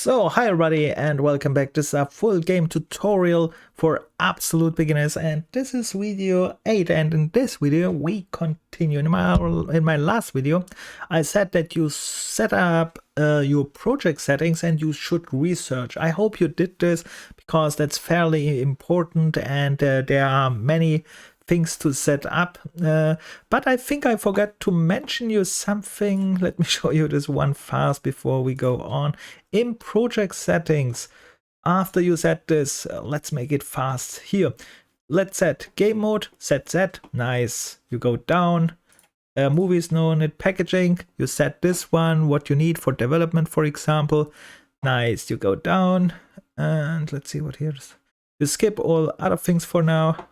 So, hi everybody and welcome back. This is a full game tutorial for absolute beginners and this is video 8, and in this video we continue. In my last video I said that you set up your project settings and you should research. I hope you did this because that's fairly important and there are many things to set up, but I think I forgot to mention you something. Let me show you this one fast before we go on. In project settings, after you set this, let's make it fast here. Let's set game mode, set Z, nice. You go down, movies known it, packaging, you set this one, what you need for development, for example, nice. You go down and let's see what here is. You skip all other things for now.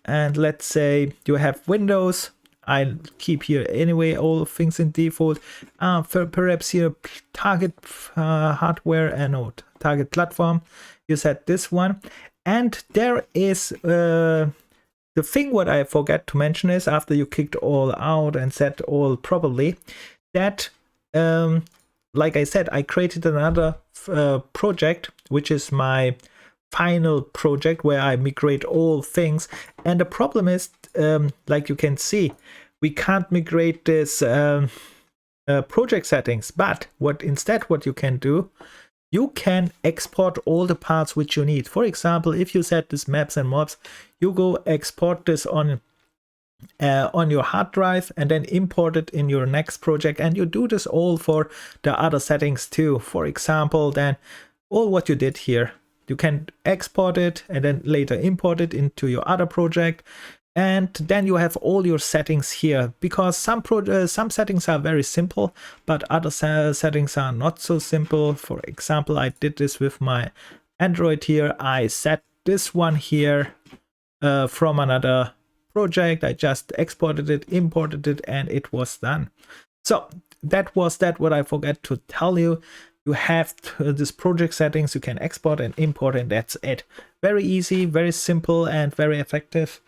And let's say you have Windows. I'll keep here anyway all things in default. Perhaps here target hardware and target platform. You set this one. And there is the thing what I forgot to mention is after you kicked all out and set all properly, that like I said, I created another project, which is my final project where I migrate all things. And the problem is, like you can see, we can't migrate this project settings, but what you can do, you can export all the parts which you need. For example, if you set this maps and mobs, you go export this on your hard drive and then import it in your next project, and you do this all for the other settings too. For example, then all what you did here, you can export it and then later import it into your other project, and then you have all your settings here, because some settings are very simple but other settings are not so simple. For example, I did this with my Android here. I set this one here from another project. I just exported it, imported it, and it was done. So that was what I forgot to tell you. You have this project settings, you can export and import, and that's it. Very easy, very simple, and very effective.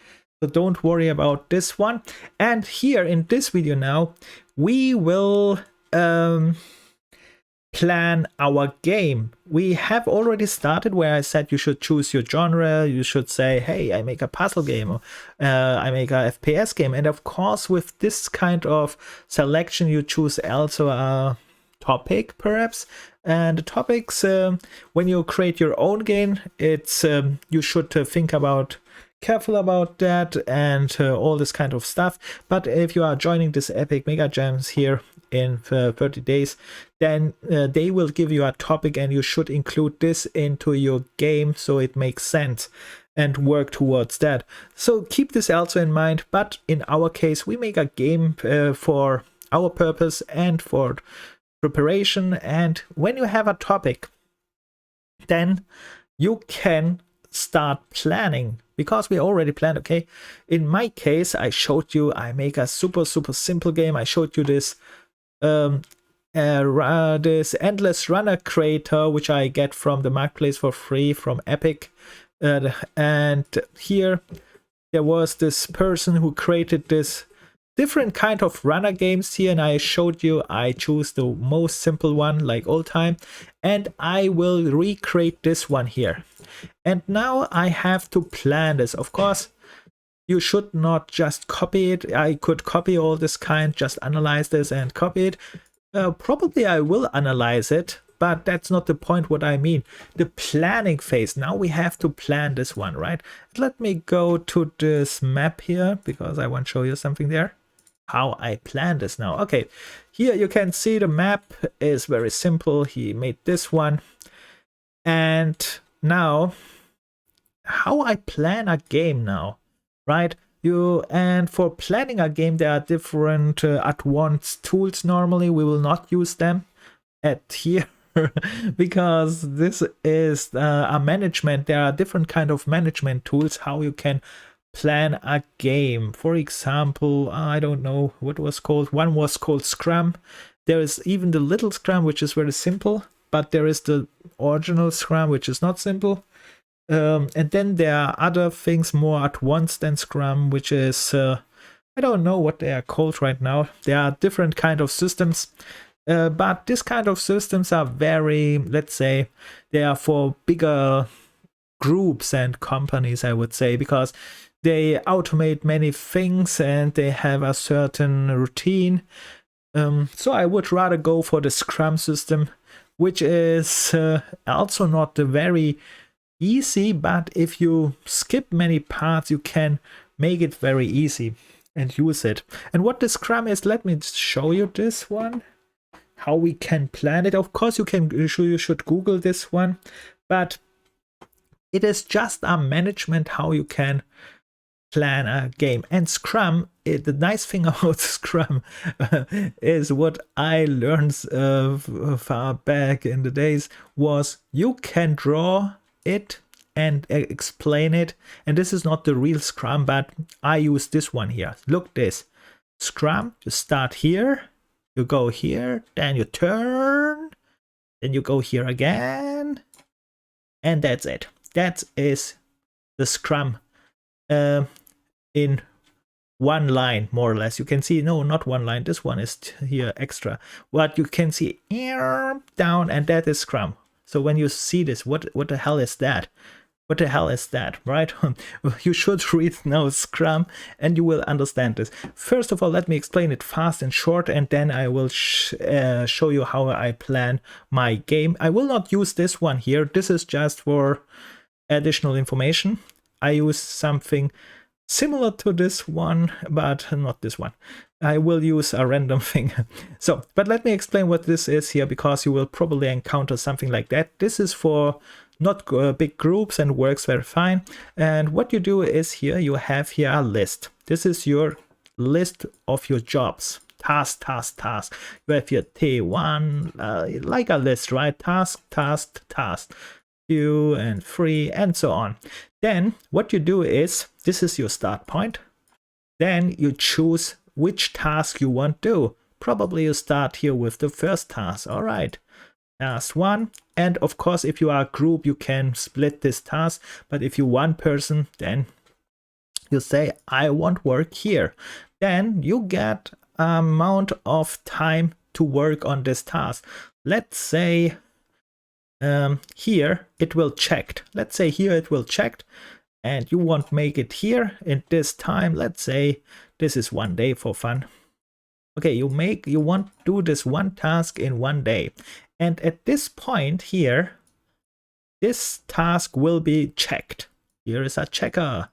So don't worry about this one. And here in this video now, we will plan our game. We have already started where I said you should choose your genre. You should say, hey, I make a puzzle game, or I make a FPS game. And of course, with this kind of selection, you choose also a topic perhaps. And the topics, when you create your own game, it's you should think careful about that and all this kind of stuff. But if you are joining this epic mega jams here in 30 days, then they will give you a topic and you should include this into your game so it makes sense and work towards that. So keep this also in mind. But in our case, we make a game for our purpose and for preparation. And when you have a topic, then you can start planning, because we already planned. Okay, in my case, I showed you I make a super simple game. I showed you this this endless runner creator, which I get from the marketplace for free from Epic, and here there was this person who created this different kind of runner games here, and I showed you I choose the most simple one like all time, and I will recreate this one here. And now I have to plan this. Of course, you should not just copy it. I could copy all this kind, just analyze this and copy it. Probably I will analyze it, but that's not the point. What I mean, the planning phase. Now we have to plan this one, right? Let me go to this map here because I want to show you something there. How I plan this now. Okay, here you can see the map is very simple. He made this one. And now how I plan a game now, right? And for planning a game, there are different advanced tools. Normally we will not use them at here because this is a management. There are different kind of management tools how you can plan a game. For example, I don't know what was called. One was called Scrum. There is even the little Scrum, which is very simple, but there is the original Scrum, which is not simple. And then there are other things more advanced than Scrum, which is I don't know what they are called right now. There are different kind of systems. But this kind of systems are very, let's say, they are for bigger groups and companies, I would say, because they automate many things and they have a certain routine. So I would rather go for the Scrum system, which is also not very easy, but if you skip many parts, you can make it very easy and use it. And what the Scrum is, let me show you this one, how we can plan it. Of course, you should Google this one, but it is just a management how you can plan a game. And Scrum, the nice thing about Scrum is what I learned far back in the days was you can draw it and explain it. And this is not the real Scrum, but I use this one here. Look this. Scrum, you start here, you go here, then you turn, then you go here again, and that's it. That is the Scrum in one line, more or less. You can see, no, not one line. This one is here extra. What you can see down, and that is Scrum. So when you see this, what the hell is that? What the hell is that, right? You should read now Scrum and you will understand this. First of all, let me explain it fast and short, and then I will show you how I plan my game. I will not use this one here. This is just for additional information. I use something similar to this one, but not this one. I will use a random thing. So, but let me explain what this is here, because you will probably encounter something like that. This is for not big groups and works very fine. And what you do is here, you have here a list. This is your list of your jobs. Task. You have your T1, like a list, right? Task. 2 and 3 and so on. Then what you do is, this is your start point. Then you choose which task you want to do. Probably you start here with the first task. All right, task 1. And of course, if you are a group, you can split this task. But if you're one person, then you say, I want work here. Then you get an amount of time to work on this task. Let's say here it will checked. Let's say here it will checked, and you want to make it here in this time. Let's say this is 1 day for fun. Okay, you want to do this one task in 1 day, and at this point here, this task will be checked. Here is a checker.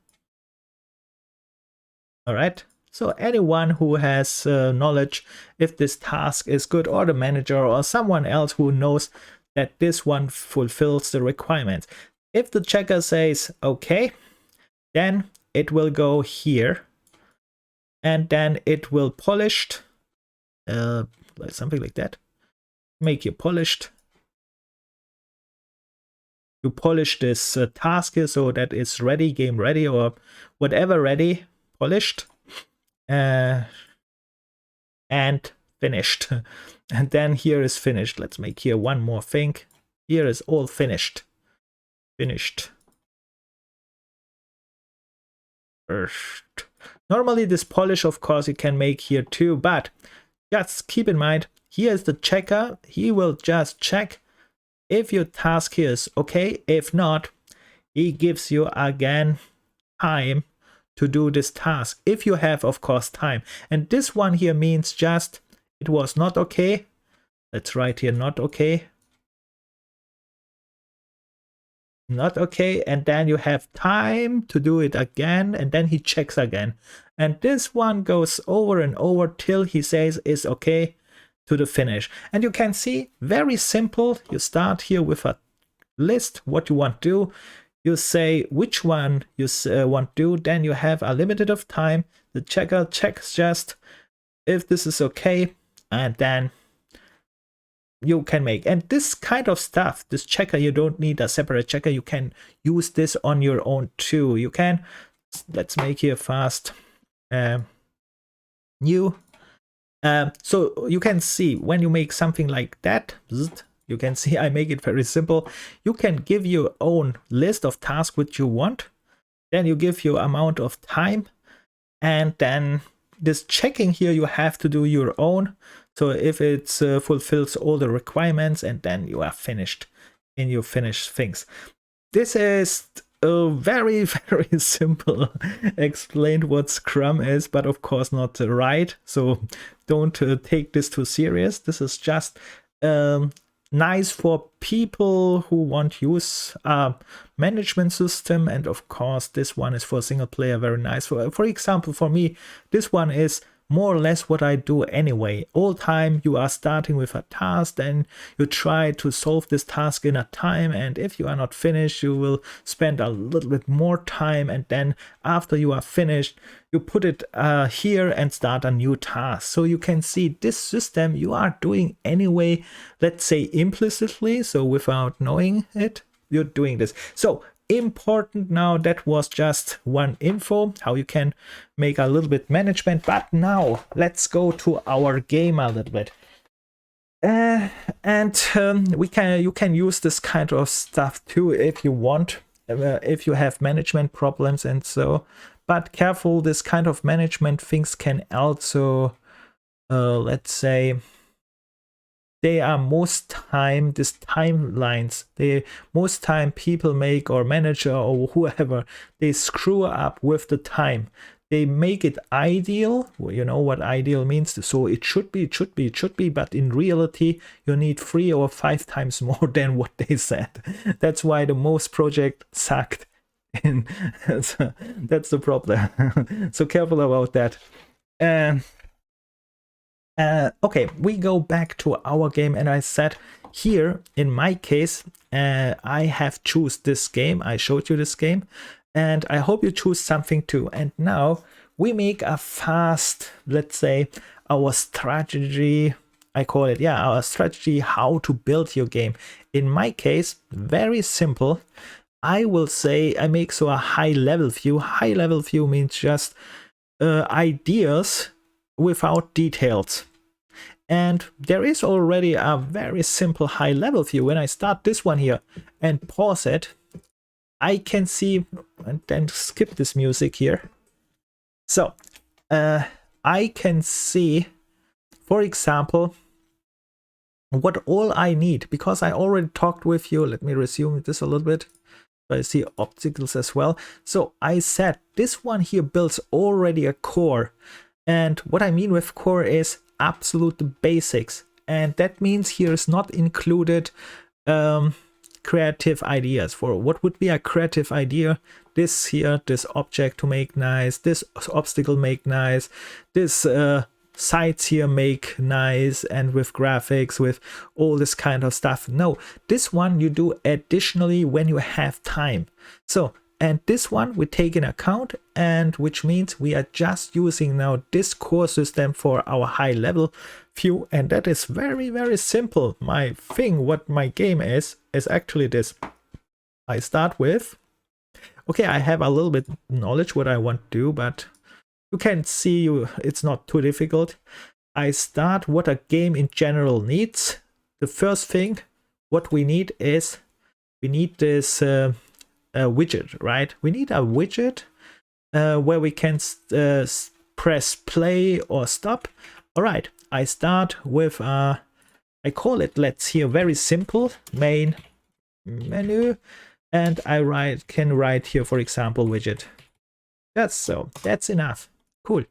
All right. So anyone who has knowledge if this task is good, or the manager or someone else who knows that this one fulfills the requirements. If the checker says okay, then it will go here, and then it will polished, like something like that. Make you polished. You polish this task here so that it's ready, game ready, or whatever ready, polished, and finished. And then here is finished. Let's make here one more thing. Here is all finished. Normally this polish, of course, you can make here too, but just keep in mind, here is the checker. He will just check if your task here is okay. If not, he gives you again time to do this task, if you have, of course, time. And this one here means just it was not okay. Let's write here not okay. Not okay. And then you have time to do it again. And then he checks again. And this one goes over and over till he says is okay to the finish. And you can see, very simple. You start here with a list, what you want to do. You say which one you want to do. Then you have a limited of time. The checker checks just if this is okay. And then you can make, and this kind of stuff, this checker, you don't need a separate checker. You can use this on your own too. You can, let's make here fast new. So you can see when you make something like that, you can see I make it very simple. You can give your own list of tasks which you want. Then you give your amount of time, and then this checking here you have to do your own. So if it fulfills all the requirements, and then you are finished and you finish things. This is very, very simple explained what Scrum is, but of course not right. So don't take this too serious. This is just nice for people who want to use a management system. And of course, this one is for single player, very nice. For example, for me, this one is more or less what I do anyway. All time you are starting with a task, then you try to solve this task in a time, and if you are not finished, you will spend a little bit more time, and then after you are finished, you put it here and start a new task. So you can see this system you are doing anyway, let's say implicitly, so without knowing it, you're doing this. So important now, that was just one info how you can make a little bit management, but now let's go to our game a little bit. You can use this kind of stuff too if you want, if you have management problems and so, but careful, this kind of management things can also let's say they are most time, these timelines, most time people make, or manager or whoever, they screw up with the time. They make it ideal. Well, you know what ideal means. So it should be, but in reality, you need 3 or 5 times more than what they said. That's why the most project sucked. That's the problem. So careful about that. Okay, we go back to our game, and I said here in my case I have choose this game. I showed you this game, and I hope you choose something too. And now we make a fast, let's say, our strategy. I call it, yeah, our strategy how to build your game. In my case, very simple. I will say I make so a high level view. High level view means just ideas without details. And there is already a very simple high level view. When I start this one here and pause it, I can see, and then skip this music here. So I can see, for example, what all I need, because I already talked with you. Let me resume this a little bit. I see obstacles as well. So I said this one here builds already a core. And what I mean with core is absolute basics. And that means here is not included creative ideas. For what would be a creative idea? This here, this object to make nice, this obstacle make nice, this sites here make nice, and with graphics, with all this kind of stuff. No, this one you do additionally when you have time. So, and this one we take in account, and which means we are just using now this core system for our high level view. And that is very, very simple. My thing, what my game is actually this. I start with, okay, I have a little bit knowledge what I want to do, but you can see it's not too difficult. I start what a game in general needs. The first thing what we need is we need this widget, right? We need a widget where we can press play or stop. All right, I start with I call it, let's here, very simple main menu, and I can write here, for example, widget. That's enough. Cool.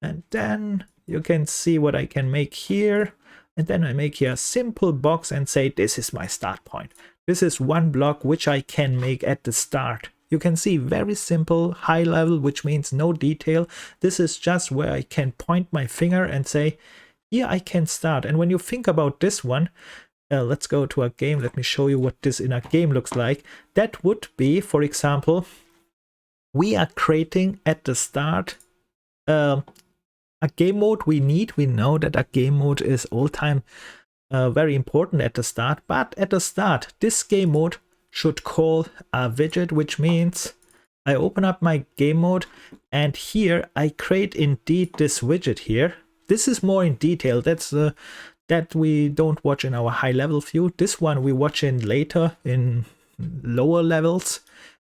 And then you can see what I can make here. And then I make here a simple box and say, this is my start point. This is one block which I can make at the start. You can see very simple, high level, which means no detail. This is just where I can point my finger and say, here I can start. And when you think about this one, let's go to a game. Let me show you what this in a game looks like. That would be, for example, we are creating at the start a game mode we know that a game mode is all time very important at the start, but at the start this game mode should call a widget, which means I open up my game mode, and here I create indeed this widget here. This is more in detail. That's that we don't watch in our high level view. This one we watch in later in lower levels.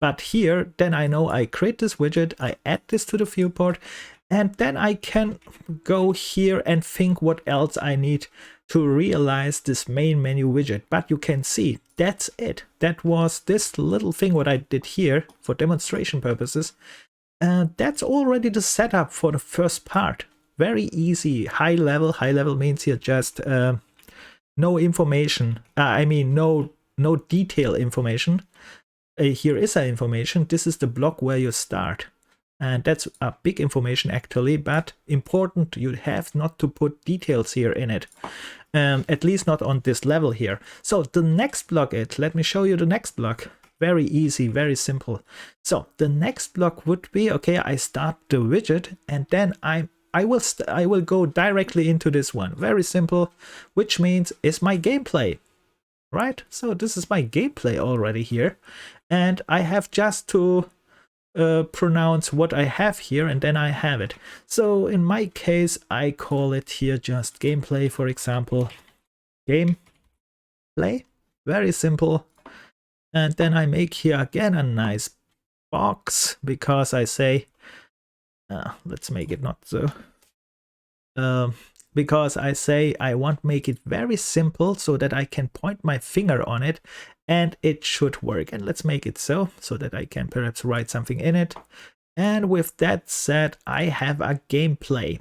But here, then I know I create this widget, I add this to the viewport, And then I can go here and think what else I need to realize this main menu widget. But you can see that's it. That was this little thing what I did here for demonstration purposes. That's already the setup for the first part. Very easy, high level. High level means here just no information. I mean no detail information. Here is our information. This is the block where you start. And that's a big information actually, but important, you have not to put details here in it. At least not on this level here. So the next block let me show you the next block. Very easy, very simple. So the next block would be, okay, I start the widget and then I will go directly into this one. Very simple, which means it's my gameplay, right? So this is my gameplay already here. And I have just to pronounce what I have here and then I have it. So in my case, I call it here just gameplay, for example. Gameplay, very simple. And then I make here again a nice box because I say, let's make it not so. Because I say I want to make it very simple so that I can point my finger on it and it should work. And let's make it so that I can perhaps write something in it. And with that said, I have a gameplay.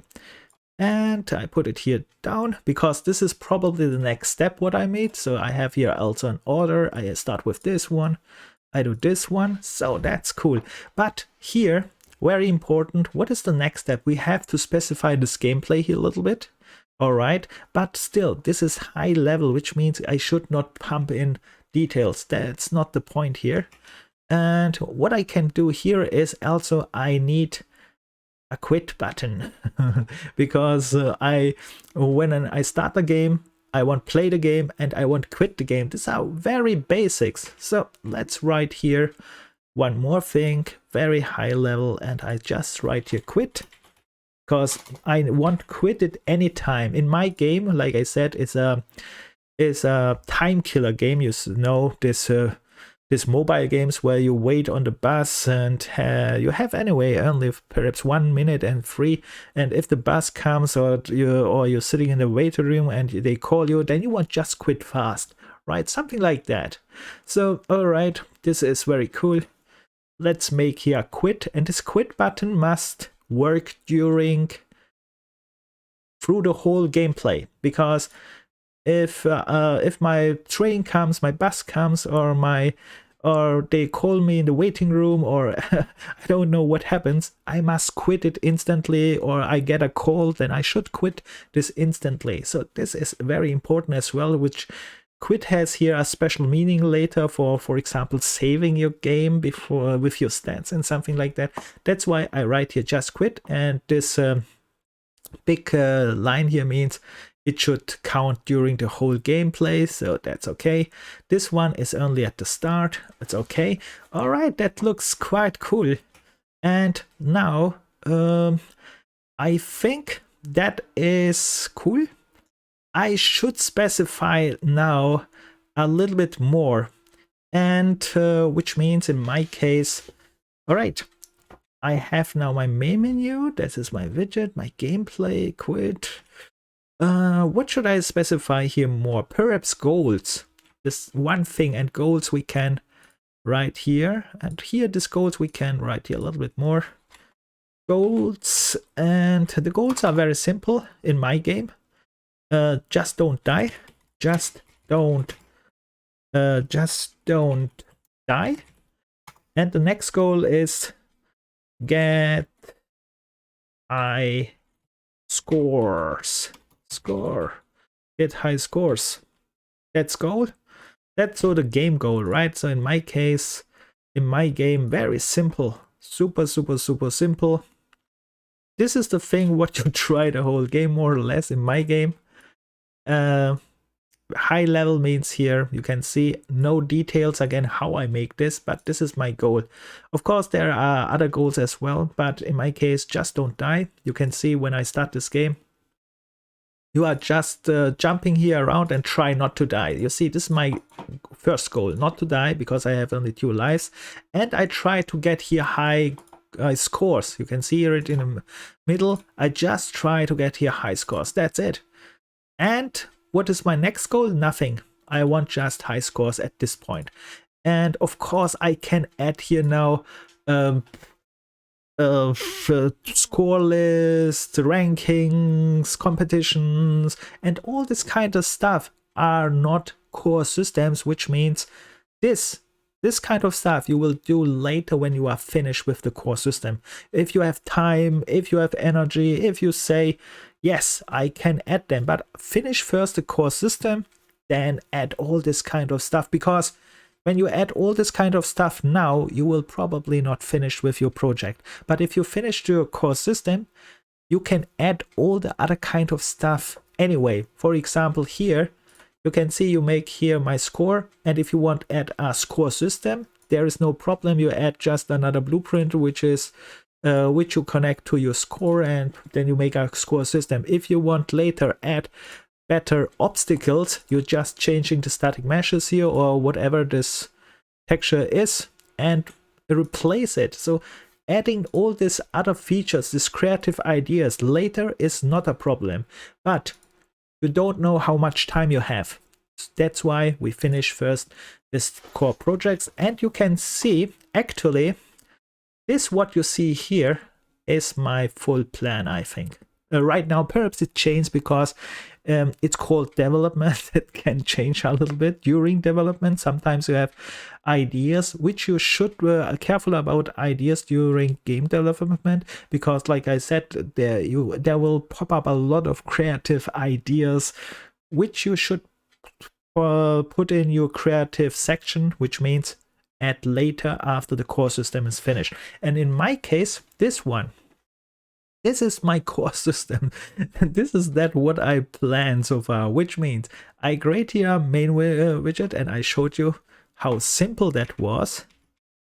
And I put it here down because this is probably the next step what I made. So I have here also an order. I start with this one. I do this one. So that's cool. But here, very important, what is the next step? We have to specify this gameplay here a little bit. All right, but still, this is high level, which means I should not pump in details. That's not the point here. And what I can do here is also I need a quit button because when I start the game, I want to play the game and I want to quit the game. These are very basics. So let's write here one more thing, very high level, and I just write here quit. Because I want to quit it anytime. In my game, like I said, it's a time killer game. You know this mobile games where you wait on the bus and you have anyway only perhaps 1 minute and free. And if the bus comes or you're sitting in the waiting room and they call you, then you want just quit fast, right? Something like that. So all right, this is very cool. Let's make here a quit, and this quit button must work through the whole gameplay, because if my train comes, my bus comes, or they call me in the waiting room, or I don't know what happens, I must quit it instantly, or I get a call, then I should quit this instantly. So this is very important as well, which quit has here a special meaning later for example, saving your game before with your stats and something like that. That's why I write here just quit, and this big line here means it should count during the whole gameplay, so that's okay. This one is only at the start, it's okay. All right, that looks quite cool. And now I think that is cool. I should specify now a little bit more, and which means in my case, all right, I have now my main menu. This is my widget, my gameplay, quit. What should I specify here more? Perhaps goals. This one thing, and goals we can write here, and here this goals we can write here a little bit more. Goals, and the goals are very simple in my game. Just don't die. Just don't die. And the next goal is get high scores. Get high scores. That's goal. That's so the game goal, right? So in my case, in my game, very simple. Super simple. This is the thing what you try the whole game more or less in my game. High level means here you can see no details again how I make this, but this is my goal. Of course there are other goals as well, but in my case, just don't die. You can see when I start this game, you are just jumping here around and try not to die. You see, this is my first goal, not to die, because I have only 2 lives, and I try to get here high scores. You can see it in the middle. I just try to get here high scores. That's it. And what is my next goal? Nothing. I want just high scores at this point. And of course, I can add here now score list, rankings, competitions, and all this kind of stuff are not core systems, which means this kind of stuff you will do later when you are finished with the core system. If you have time, if you have energy, if you say, yes, I can add them, but finish first the core system, then add all this kind of stuff, because when you add all this kind of stuff now, you will probably not finish with your project. But if you finish your core system, you can add all the other kind of stuff anyway. For example, here, you can see you make here my score. And if you want to add a score system, there is no problem. You add just another blueprint, which is which you connect to your score, and then you make a score system. If you want later add better obstacles, you're just changing the static meshes here or whatever this texture is and replace it. So adding all these other features, these creative ideas later is not a problem, but you don't know how much time you have. That's why we finish first this core projects. And you can see actually this what you see here is my full plan, I think. Right now perhaps it changed because it's called development. It can change a little bit during development. Sometimes you have ideas, which you should be careful about ideas during game development, because like I said, there will pop up a lot of creative ideas which you should put in your creative section, which means add later after the core system is finished. And in my case, this is my core system. This is what I planned so far, which means I create here a main widget, and I showed you how simple that was.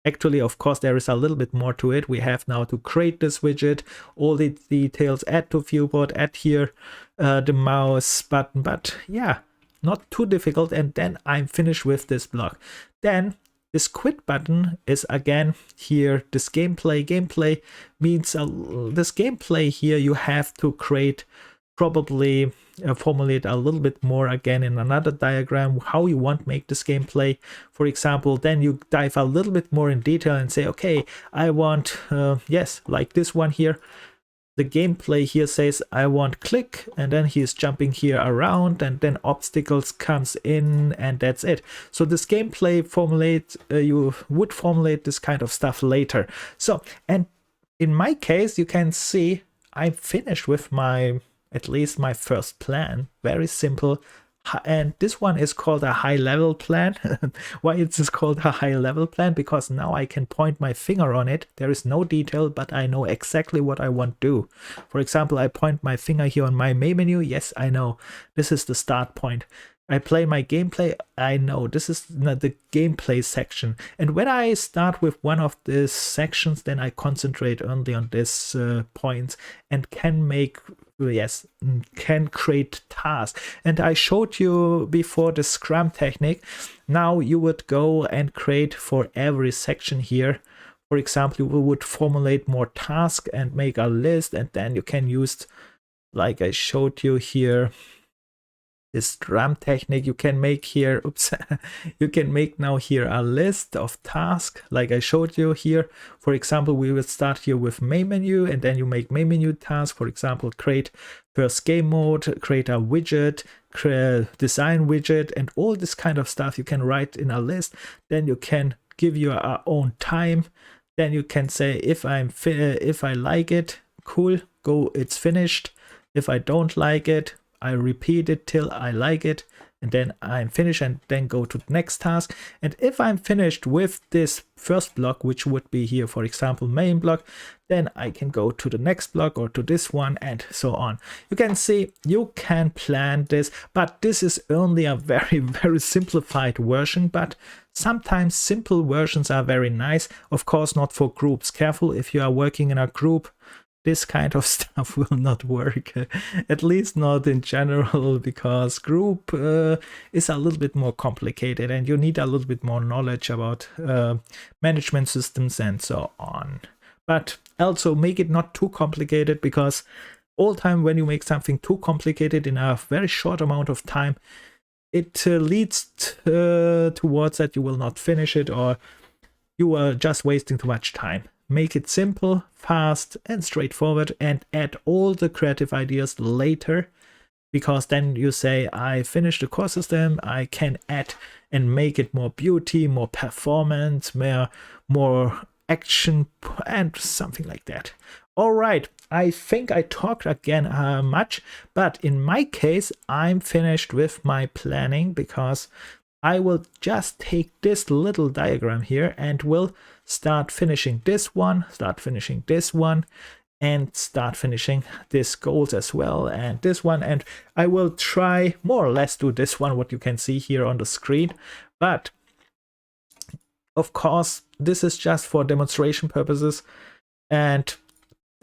Actually, of course, there is a little bit more to it. We have now to create this widget, all the details, add to viewport, add here the mouse button, but yeah, not too difficult. And then I'm finished with this block. Then this quit button is again here, this gameplay. Gameplay means this gameplay here you have to create, probably formulate a little bit more again in another diagram, how you want to make this gameplay. For example, then you dive a little bit more in detail and say, okay, I want, yes, like this one here. The gameplay here says I want click, and then he's jumping here around, and then obstacles comes in, and that's it. So this gameplay formulate, you would formulate this kind of stuff later. So, and in my case, you can see I finished with at least my first plan. Very simple. And this one is called a high level plan. Why is this called a high level plan? Because now I can point my finger on it. There is no detail, but I know exactly what I want to do. For example, I point my finger here on my main menu. Yes, I know this is the start point. I play my gameplay. I know this is the gameplay section. And when I start with one of these sections, then I concentrate only on this point and can make, yes, can create tasks. And I showed you before the Scrum technique. Now you would go and create for every section here. For example, you would formulate more tasks and make a list, and then you can use, like I showed you here, this drum technique. You can make here, oops, you can make now here a list of tasks like I showed you here. For example, we will start here with main menu, and then you make main menu tasks. For example, create first game mode, create a widget, design widget, and all this kind of stuff you can write in a list. Then you can give your own time. Then you can say, if I like it, cool, go, it's finished. If I don't like it, I repeat it till I like it, and then I'm finished, and then go to the next task. And if I'm finished with this first block, which would be here, for example, main block, then I can go to the next block or to this one, and so on. You can see you can plan this, but this is only a very, very simplified version. But sometimes simple versions are very nice. Of course, not for groups. Careful if you are working in a group. This kind of stuff will not work, at least not in general, because group is a little bit more complicated and you need a little bit more knowledge about management systems and so on. but also make it not too complicated, because all time when you make something too complicated in a very short amount of time, it leads towards that you will not finish it, or you are just wasting too much time. Make it simple, fast, and straightforward, and add all the creative ideas later, because then you say, I finished the core system, I can add and make it more beauty, more performance, more action, and something like that. All right, I think I talked again much, but in my case, I'm finished with my planning, because I will just take this little diagram here and will start finishing this one, and start finishing this goals as well, and this one, and I will try more or less do this one, what you can see here on the screen. But of course, this is just for demonstration purposes, and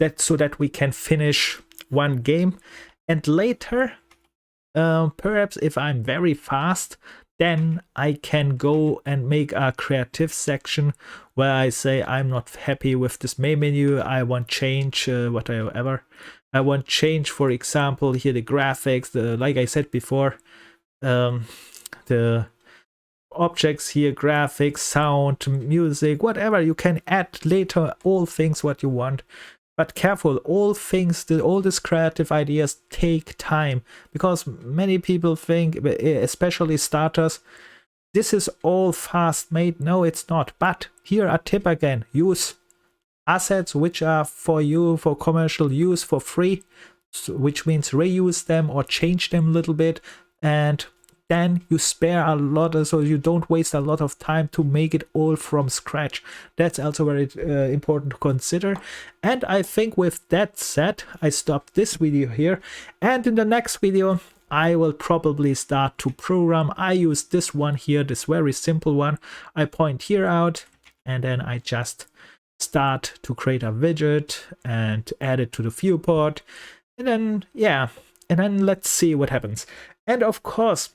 that's so that we can finish one game, and later, perhaps if I'm very fast, then I can go and make a creative section where I say I'm not happy with this main menu, I want change, whatever. I want change, for example, here the graphics, like I said before, the objects here, graphics, sound, music, whatever. You can add later all things what you want. But careful, all things, all these creative ideas take time, because many people think, especially starters, this is all fast made. No, it's not. But here a tip again, use assets which are for you for commercial use for free, which means reuse them or change them a little bit, and then you spare a lot, so you don't waste a lot of time to make it all from scratch. That's also very important to consider. And I think with that said, I stop this video here, and in the next video I will probably start to program. I use this one here, this very simple one. I point here out, and then I just start to create a widget and add it to the viewport, and then let's see what happens. And of course,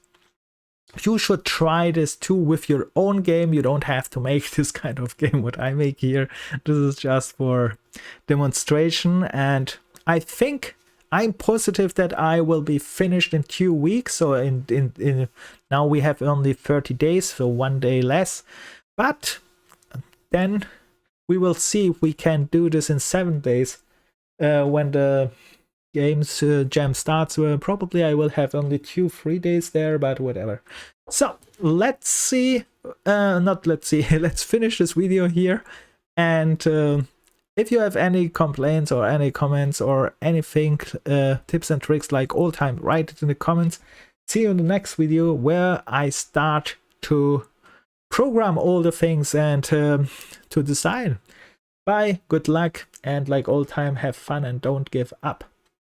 you should try this too with your own game. You don't have to make this kind of game what I make here. This is just for demonstration, and I think I'm positive that I will be finished in 2 weeks. So in now we have only 30 days, so 1 day less. But then we will see if we can do this in 7 days when the games jam starts. Probably I will have only 2-3 days there, but whatever. So let's see, let's finish this video here, and if you have any complaints or any comments or anything, tips and tricks like all time, write it in the comments. See you in the next video where I start to program all the things and to design. Bye, good luck, and like all time, have fun and don't give up.